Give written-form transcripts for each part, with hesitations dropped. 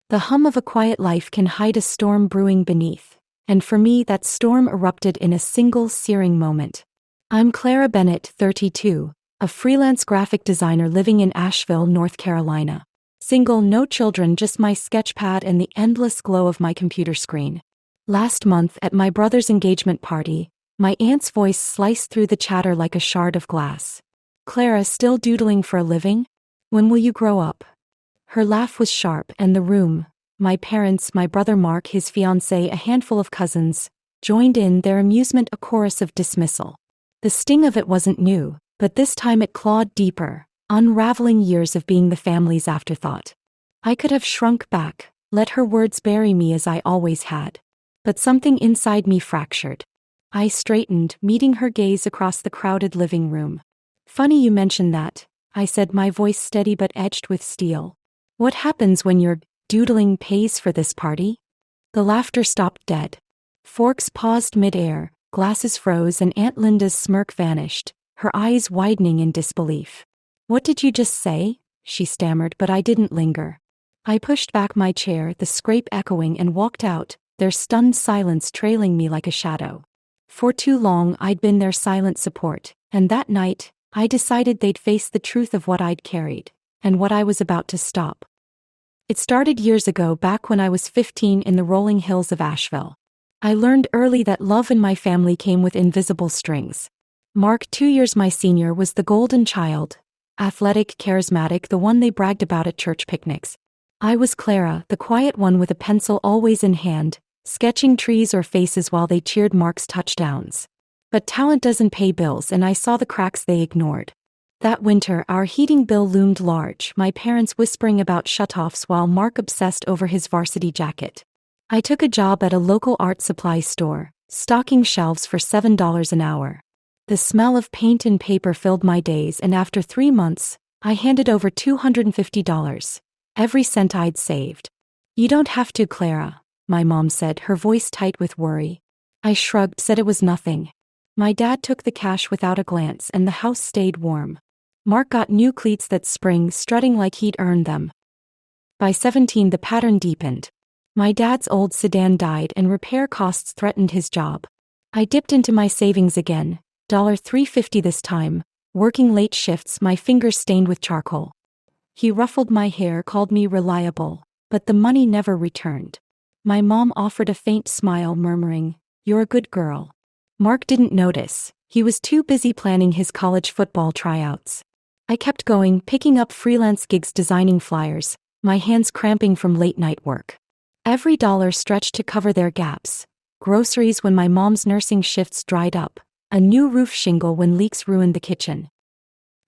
The hum of a quiet life can hide a storm brewing beneath, and for me that storm erupted in a single searing moment. I'm Clara Bennett, 32, a freelance graphic designer living in Asheville, North Carolina. Single, no children, just my sketchpad and the endless glow of my computer screen. Last month at my brother's engagement party, my aunt's voice sliced through the chatter like a shard of glass. "Clara, still doodling for a living? When will you grow up?" Her laugh was sharp, and the room, my parents, my brother Mark, his fiancée, a handful of cousins, joined in, their amusement a chorus of dismissal. The sting of it wasn't new, but this time it clawed deeper, unraveling years of being the family's afterthought. I could have shrunk back, let her words bury me as I always had. But something inside me fractured. I straightened, meeting her gaze across the crowded living room. "Funny you mention that," I said, my voice steady but edged with steel. "What happens when your doodling pays for this party?" The laughter stopped dead. Forks paused mid-air, glasses froze, and Aunt Linda's smirk vanished, her eyes widening in disbelief. "What did you just say?" she stammered, but I didn't linger. I pushed back my chair, the scrape echoing, and walked out, their stunned silence trailing me like a shadow. For too long I'd been their silent support, and that night, I decided they'd face the truth of what I'd carried, and what I was about to stop. It started years ago, back when I was 15 in the rolling hills of Asheville. I learned early that love in my family came with invisible strings. Mark, 2 years my senior, was the golden child, athletic, charismatic, the one they bragged about at church picnics. I was Clara, the quiet one with a pencil always in hand, sketching trees or faces while they cheered Mark's touchdowns. But talent doesn't pay bills, and I saw the cracks they ignored. That winter, our heating bill loomed large, my parents whispering about shutoffs while Mark obsessed over his varsity jacket. I took a job at a local art supply store, stocking shelves for $7 an hour. The smell of paint and paper filled my days, and after 3 months, I handed over $250, every cent I'd saved. "You don't have to, Clara," my mom said, her voice tight with worry. I shrugged, said it was nothing. My dad took the cash without a glance, and the house stayed warm. Mark got new cleats that spring, strutting like he'd earned them. By 17, the pattern deepened. My dad's old sedan died, and repair costs threatened his job. I dipped into my savings again, $3.50 this time, working late shifts, my fingers stained with charcoal. He ruffled my hair, called me reliable, but the money never returned. My mom offered a faint smile, murmuring, "You're a good girl." Mark didn't notice. He was too busy planning his college football tryouts. I kept going, picking up freelance gigs, designing flyers, my hands cramping from late-night work. Every dollar stretched to cover their gaps. Groceries when my mom's nursing shifts dried up, a new roof shingle when leaks ruined the kitchen.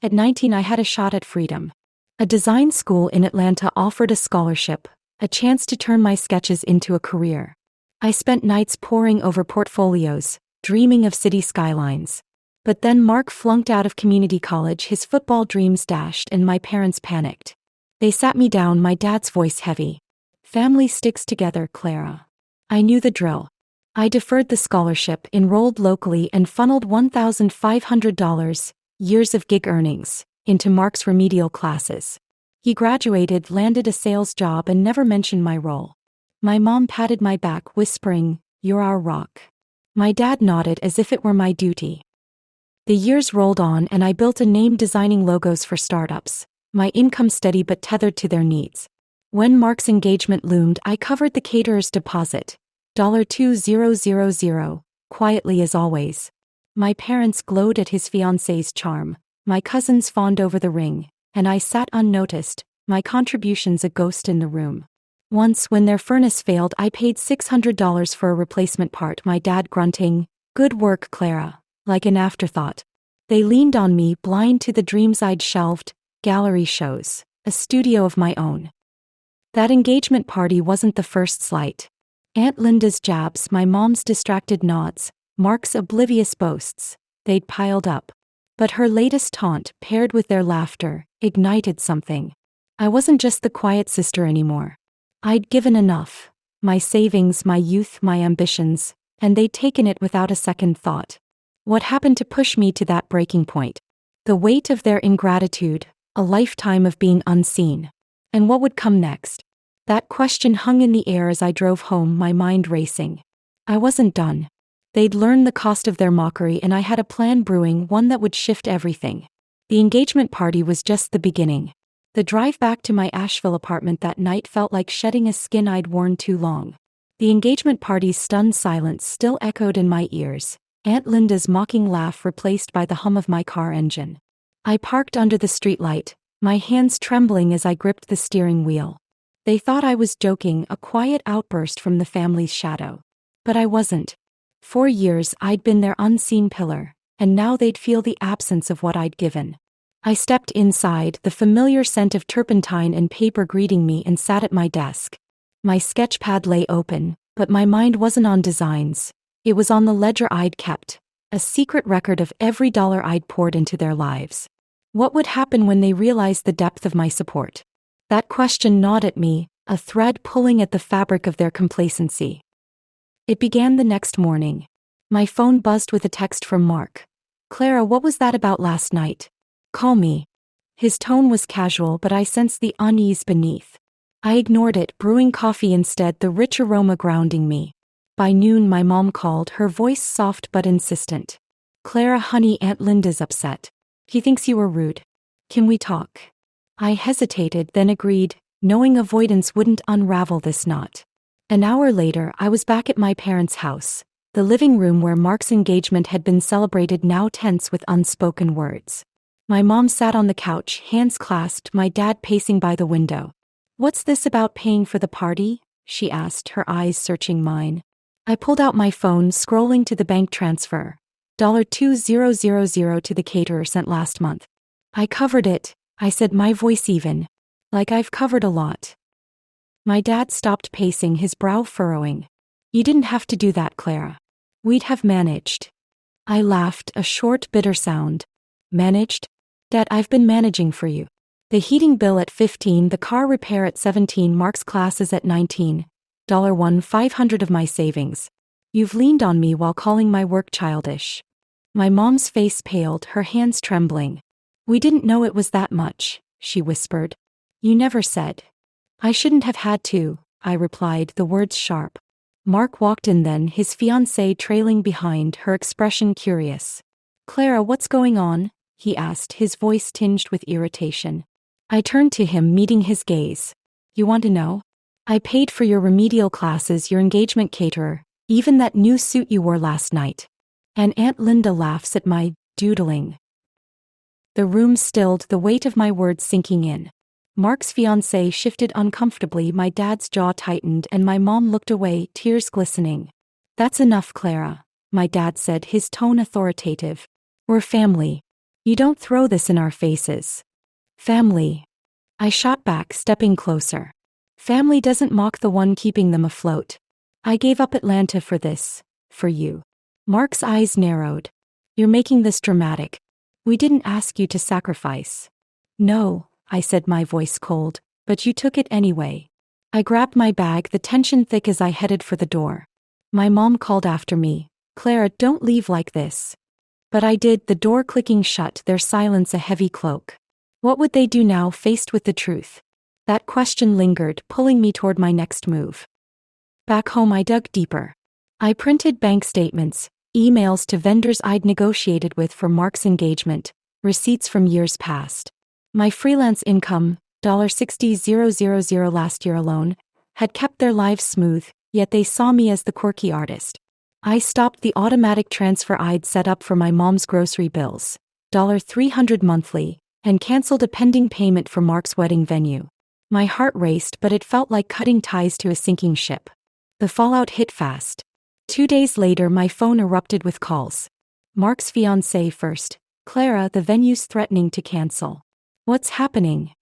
At 19, I had a shot at freedom. A design school in Atlanta offered a scholarship, a chance to turn my sketches into a career. I spent nights poring over portfolios, dreaming of city skylines. But then Mark flunked out of community college, his football dreams dashed, and my parents panicked. They sat me down, my dad's voice heavy. "Family sticks together, Clara." I knew the drill. I deferred the scholarship, enrolled locally, and funneled $1,500, years of gig earnings, into Mark's remedial classes. He graduated, landed a sales job, and never mentioned my role. My mom patted my back, whispering, "You're our rock." My dad nodded as if it were my duty. The years rolled on, and I built a name designing logos for startups, my income steady but tethered to their needs. When Mark's engagement loomed, I covered the caterer's deposit, $2,000, quietly as always. My parents glowed at his fiancée's charm, my cousins fawned over the ring, and I sat unnoticed, my contributions a ghost in the room. Once, when their furnace failed, I paid $600 for a replacement part, my dad grunting, "Good work, Clara," like an afterthought. They leaned on me, blind to the dreams I'd shelved, gallery shows, a studio of my own. That engagement party wasn't the first slight. Aunt Linda's jabs, my mom's distracted nods, Mark's oblivious boasts, they'd piled up. But her latest taunt, paired with their laughter, ignited something. I wasn't just the quiet sister anymore. I'd given enough. My savings, my youth, my ambitions, and they'd taken it without a second thought. What happened to push me to that breaking point? The weight of their ingratitude, a lifetime of being unseen. And what would come next? That question hung in the air as I drove home, my mind racing. I wasn't done. They'd learned the cost of their mockery, and I had a plan brewing, one that would shift everything. The engagement party was just the beginning. The drive back to my Asheville apartment that night felt like shedding a skin I'd worn too long. The engagement party's stunned silence still echoed in my ears, Aunt Linda's mocking laugh replaced by the hum of my car engine. I parked under the streetlight, my hands trembling as I gripped the steering wheel. They thought I was joking, a quiet outburst from the family's shadow. But I wasn't. For years I'd been their unseen pillar, and now they'd feel the absence of what I'd given. I stepped inside, the familiar scent of turpentine and paper greeting me, and sat at my desk. My sketch pad lay open, but my mind wasn't on designs. It was on the ledger I'd kept, a secret record of every dollar I'd poured into their lives. What would happen when they realized the depth of my support? That question gnawed at me, a thread pulling at the fabric of their complacency. It began the next morning. My phone buzzed with a text from Mark. "Clara, what was that about last night? Call me." His tone was casual, but I sensed the unease beneath. I ignored it, brewing coffee instead, the rich aroma grounding me. By noon my mom called, her voice soft but insistent. "Clara, honey, Aunt Linda's upset. He thinks you were rude. Can we talk?" I hesitated, then agreed, knowing avoidance wouldn't unravel this knot. An hour later, I was back at my parents' house, the living room where Mark's engagement had been celebrated now tense with unspoken words. My mom sat on the couch, hands clasped, my dad pacing by the window. "What's this about paying for the party?" she asked, her eyes searching mine. I pulled out my phone, scrolling to the bank transfer. $2000 to the caterer sent last month. "I covered it," I said, my voice even. "Like I've covered a lot." My dad stopped pacing, his brow furrowing. "You didn't have to do that, Clara. We'd have managed." I laughed, a short, bitter sound. "Managed? Dad, I've been managing for you. The heating bill at 15, the car repair at 17, Mark's classes at 19. $1 $500 of my savings. You've leaned on me while calling my work childish." My mom's face paled, her hands trembling. "We didn't know it was that much," she whispered. "You never said." "I shouldn't have had to," I replied, the words sharp. Mark walked in then, his fiancée trailing behind, her expression curious. "Clara, what's going on?" he asked, his voice tinged with irritation. I turned to him, meeting his gaze. "You want to know? I paid for your remedial classes, your engagement caterer, even that new suit you wore last night. And Aunt Linda laughs at my doodling." The room stilled, the weight of my words sinking in. Mark's fiancée shifted uncomfortably, my dad's jaw tightened, and my mom looked away, tears glistening. "That's enough, Clara," my dad said, his tone authoritative. "We're family. You don't throw this in our faces." "Family." I shot back, stepping closer. "Family doesn't mock the one keeping them afloat. I gave up Atlanta for this, for you." Mark's eyes narrowed. "You're making this dramatic. We didn't ask you to sacrifice." "No," I said, my voice cold, "but you took it anyway." I grabbed my bag, the tension thick as I headed for the door. My mom called after me, "Clara, don't leave like this." But I did, the door clicking shut, their silence a heavy cloak. What would they do now, faced with the truth? That question lingered, pulling me toward my next move. Back home I dug deeper. I printed bank statements, emails to vendors I'd negotiated with for Mark's engagement, receipts from years past. My freelance income, $60,000 last year alone, had kept their lives smooth, yet they saw me as the quirky artist. I stopped the automatic transfer I'd set up for my mom's grocery bills, $300 monthly, and canceled a pending payment for Mark's wedding venue. My heart raced, but it felt like cutting ties to a sinking ship. The fallout hit fast. 2 days later my phone erupted with calls. Mark's fiancée first. "Clara, the venue's threatening to cancel." "What's happening?"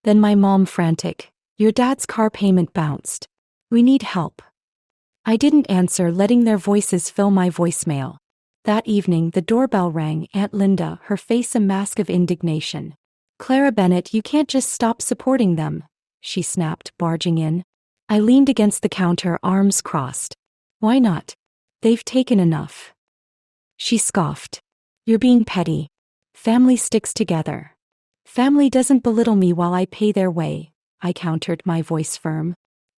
Then my mom frantic. "Your dad's car payment bounced. We need help." I didn't answer, letting their voices fill my voicemail. That evening the doorbell rang, Aunt Linda, her face a mask of indignation. "Clara Bennett, you can't just stop supporting them," she snapped, barging in. I leaned against the counter, arms crossed. "Why not? They've taken enough." She scoffed. "You're being petty. Family sticks together." "Family doesn't belittle me while I pay their way," I countered, my voice firm.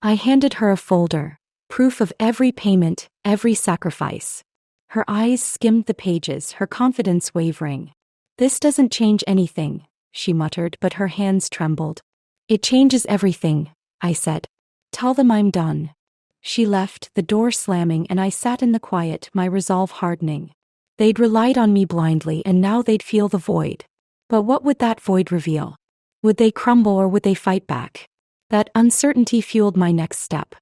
I handed her a folder, proof of every payment, every sacrifice. Her eyes skimmed the pages, her confidence wavering. "This doesn't change anything," she muttered, but her hands trembled. "It changes everything," I said. "Tell them I'm done." She left, the door slamming, and I sat in the quiet, my resolve hardening. They'd relied on me blindly, and now they'd feel the void. But what would that void reveal? Would they crumble or would they fight back? That uncertainty fueled my next step.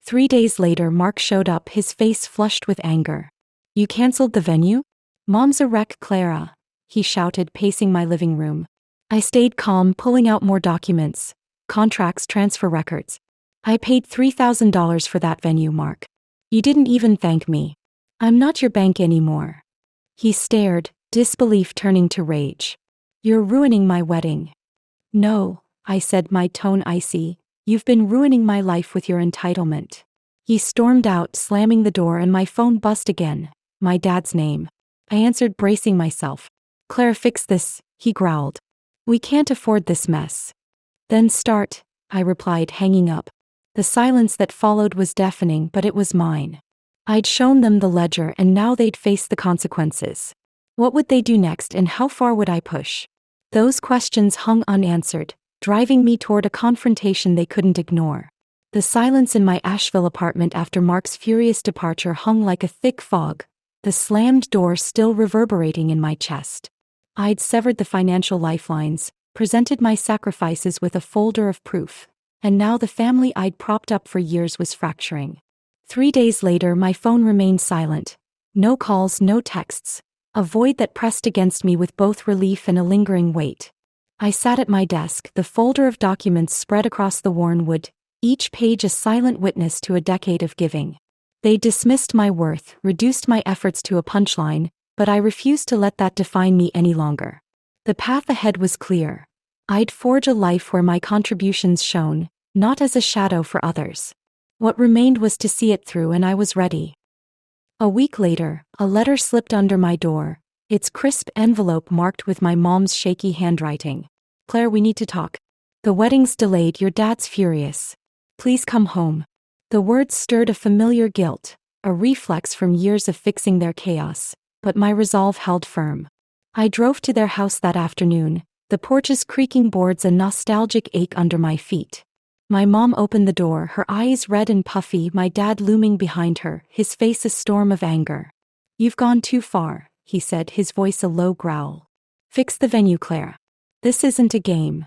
3 days later, Mark showed up, his face flushed with anger. "You canceled the venue? Mom's a wreck, Clara," he shouted, pacing my living room. I stayed calm, pulling out more documents, contracts, transfer records. "I paid $3,000 for that venue, Mark. You didn't even thank me. I'm not your bank anymore." He stared, disbelief turning to rage. "You're ruining my wedding." "No," I said, my tone icy. "You've been ruining my life with your entitlement." He stormed out, slamming the door, and my phone buzzed again. My dad's name. I answered, bracing myself. "Claire, fix this," he growled. "We can't afford this mess." "Then start," I replied, hanging up. The silence that followed was deafening, but it was mine. I'd shown them the ledger, and now they'd face the consequences. What would they do next, and how far would I push? Those questions hung unanswered, driving me toward a confrontation they couldn't ignore. The silence in my Asheville apartment after Mark's furious departure hung like a thick fog, the slammed door still reverberating in my chest. I'd severed the financial lifelines, presented my sacrifices with a folder of proof, and now the family I'd propped up for years was fracturing. 3 days later, my phone remained silent. No calls, no texts. A void that pressed against me with both relief and a lingering weight. I sat at my desk, the folder of documents spread across the worn wood, each page a silent witness to a decade of giving. They dismissed my worth, reduced my efforts to a punchline, but I refused to let that define me any longer. The path ahead was clear. I'd forge a life where my contributions shone, not as a shadow for others. What remained was to see it through, and I was ready. A week later, a letter slipped under my door, its crisp envelope marked with my mom's shaky handwriting. "Claire, we need to talk. The wedding's delayed, your dad's furious. Please come home." The words stirred a familiar guilt, a reflex from years of fixing their chaos, but my resolve held firm. I drove to their house that afternoon, the porch's creaking boards a nostalgic ache under my feet. My mom opened the door, her eyes red and puffy, my dad looming behind her, his face a storm of anger. "You've gone too far," he said, his voice a low growl. "Fix the venue, Claire. This isn't a game."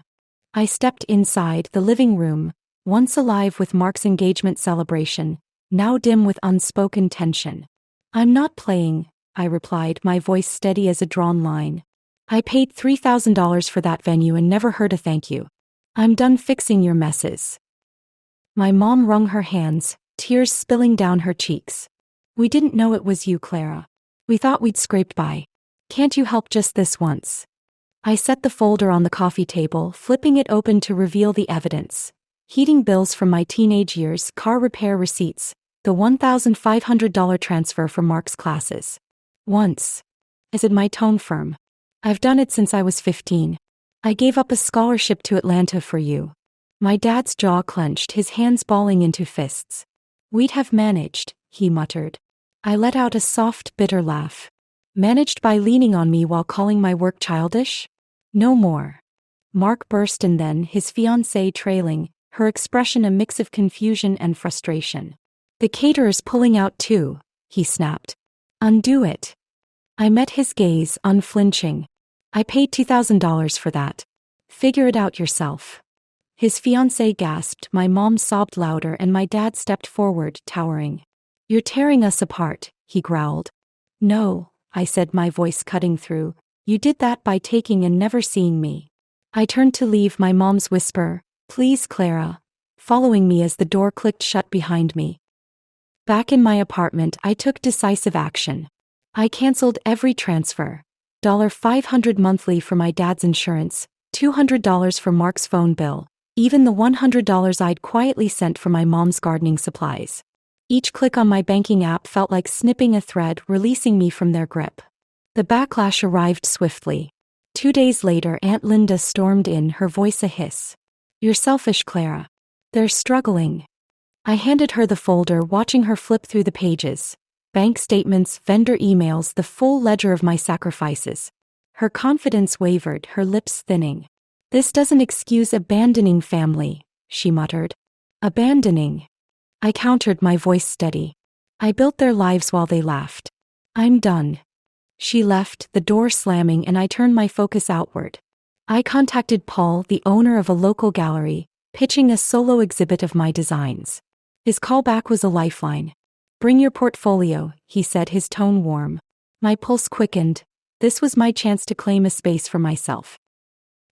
I stepped inside, the living room, once alive with Mark's engagement celebration, now dim with unspoken tension. "I'm not playing," I replied, my voice steady as a drawn line. "I paid $3,000 for that venue and never heard a thank you. I'm done fixing your messes." My mom wrung her hands, tears spilling down her cheeks. "We didn't know it was you, Clara. We thought we'd scraped by. Can't you help just this once?" I set the folder on the coffee table, flipping it open to reveal the evidence. Heating bills from my teenage years, car repair receipts, the $1,500 transfer for Mark's classes. "Once," I said, my tone firm. "I've done it since I was 15. I gave up a scholarship to Atlanta for you." My dad's jaw clenched, his hands balling into fists. "We'd have managed," he muttered. I let out a soft, bitter laugh. "Managed by leaning on me while calling my work childish? No more." Mark burst, and then, his fiancée trailing, her expression a mix of confusion and frustration. "The caterer's pulling out too," he snapped. "Undo it." I met his gaze, unflinching. "I paid $2,000 for that. Figure it out yourself." His fiancée gasped, my mom sobbed louder, and my dad stepped forward, towering. "You're tearing us apart," he growled. "No," I said, my voice cutting through. "You did that by taking and never seeing me." I turned to leave, my mom's whisper, "Please, Clara," following me as the door clicked shut behind me. Back in my apartment, I took decisive action. I canceled every transfer. $500 monthly for my dad's insurance, $200 for Mark's phone bill, even the $100 I'd quietly sent for my mom's gardening supplies. Each click on my banking app felt like snipping a thread, releasing me from their grip. The backlash arrived swiftly. 2 days later, Aunt Linda stormed in, her voice a hiss. "You're selfish, Clara. They're struggling." I handed her the folder, watching her flip through the pages. Bank statements, vendor emails, the full ledger of my sacrifices. Her confidence wavered, her lips thinning. "This doesn't excuse abandoning family," she muttered. "Abandoning?" I countered, my voice steady. "I built their lives while they laughed. I'm done." She left, the door slamming, and I turned my focus outward. I contacted Paul, the owner of a local gallery, pitching a solo exhibit of my designs. His callback was a lifeline. "Bring your portfolio," he said, his tone warm. My pulse quickened. This was my chance to claim a space for myself.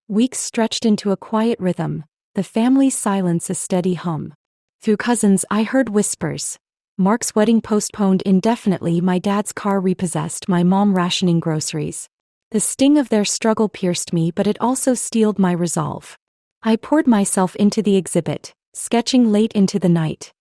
Weeks stretched into a quiet rhythm, the family's silence a steady hum. Through cousins I heard whispers. Mark's wedding postponed indefinitely, my dad's car repossessed, my mom rationing groceries. The sting of their struggle pierced me, but it also steeled my resolve. I poured myself into the exhibit, sketching late into the night.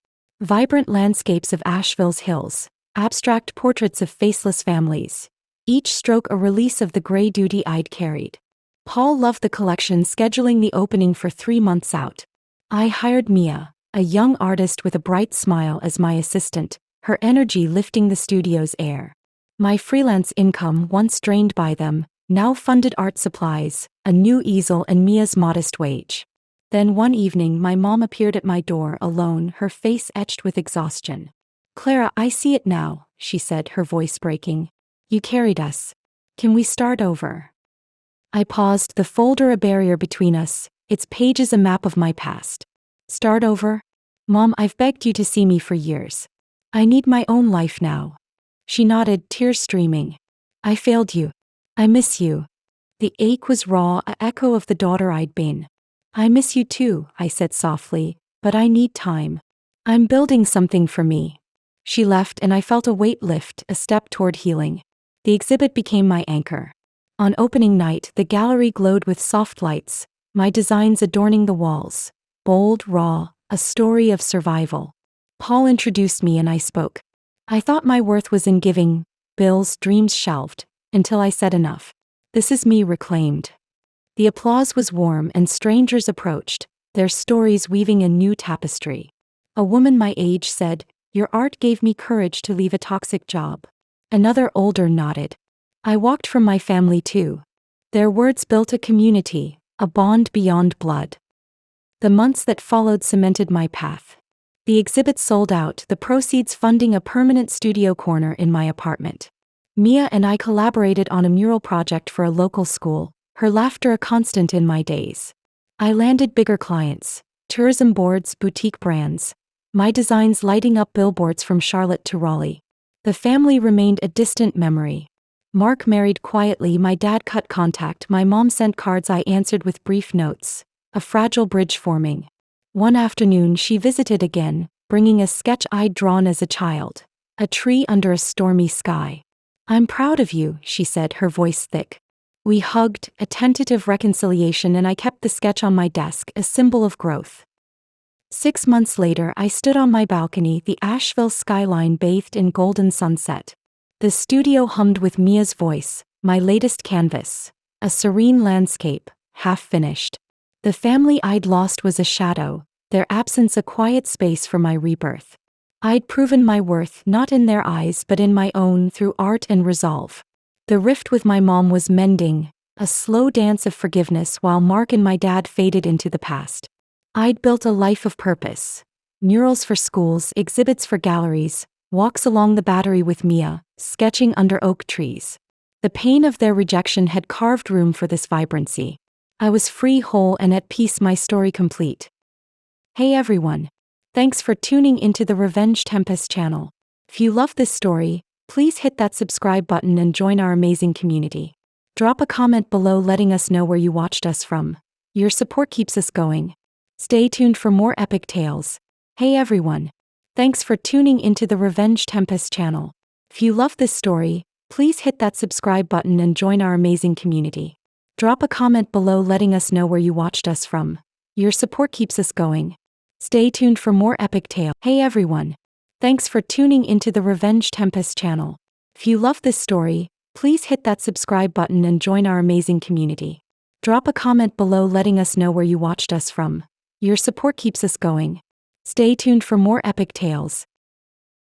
Vibrant landscapes of Asheville's hills, abstract portraits of faceless families. Each stroke a release of the gray duty I'd carried. Paul loved the collection, scheduling the opening for 3 months out. I hired Mia, a young artist with a bright smile, as my assistant, her energy lifting the studio's air. My freelance income, once drained by them, now funded art supplies, a new easel, and Mia's modest wage. Then one evening my mom appeared at my door alone, her face etched with exhaustion. "Clara, I see it now," she said, her voice breaking. "You carried us. Can we start over?" I paused, the folder a barrier between us, its pages a map of my past. "Start over? Mom, I've begged you to see me for years. I need my own life now." She nodded, tears streaming. "I failed you. I miss you." The ache was raw, an echo of the daughter I'd been. "I miss you too," I said softly, "but I need time. I'm building something for me." She left and I felt a weight lift, a step toward healing. The exhibit became my anchor. On opening night, the gallery glowed with soft lights, my designs adorning the walls. Bold, raw, a story of survival. Paul introduced me and I spoke. I thought my worth was in giving, bills, dreams shelved, until I said enough. This is me reclaimed. The applause was warm and strangers approached, their stories weaving a new tapestry. A woman my age said, "Your art gave me courage to leave a toxic job." Another, older, nodded. I walked from my family too. Their words built a community, a bond beyond blood. The months that followed cemented my path. The exhibit sold out, the proceeds funding a permanent studio corner in my apartment. Mia and I collaborated on a mural project for a local school, her laughter a constant in my days. I landed bigger clients, tourism boards, boutique brands. My designs lighting up billboards from Charlotte to Raleigh. The family remained a distant memory. Mark married quietly, my dad cut contact, my mom sent cards I answered with brief notes, a fragile bridge forming. One afternoon she visited again, bringing a sketch I'd drawn as a child, a tree under a stormy sky. "I'm proud of you," she said, her voice thick. We hugged, a tentative reconciliation, and I kept the sketch on my desk, a symbol of growth. 6 months later I stood on my balcony, the Asheville skyline bathed in golden sunset. The studio hummed with Mia's voice, my latest canvas, a serene landscape, half finished. The family I'd lost was a shadow, their absence a quiet space for my rebirth. I'd proven my worth not in their eyes but in my own, through art and resolve. The rift with my mom was mending, a slow dance of forgiveness while Mark and my dad faded into the past. I'd built a life of purpose. Murals for schools, exhibits for galleries, walks along the Battery with Mia, sketching under oak trees. The pain of their rejection had carved room for this vibrancy. I was free, whole, and at peace, my story complete. Hey everyone. Thanks for tuning into the Revenge Tempest channel. If you love this story, please hit that subscribe button and join our amazing community. Drop a comment below letting us know where you watched us from. Your support keeps us going. Stay tuned for more epic tales. Hey everyone. Thanks for tuning into the Revenge Tempest channel. If you love this story, please hit that subscribe button and join our amazing community. Drop a comment below letting us know where you watched us from. Your support keeps us going. Stay tuned for more epic tales. Hey everyone. Thanks for tuning into the Revenge Tempest channel. If you love this story, please hit that subscribe button and join our amazing community. Drop a comment below letting us know where you watched us from. Your support keeps us going. Stay tuned for more epic tales.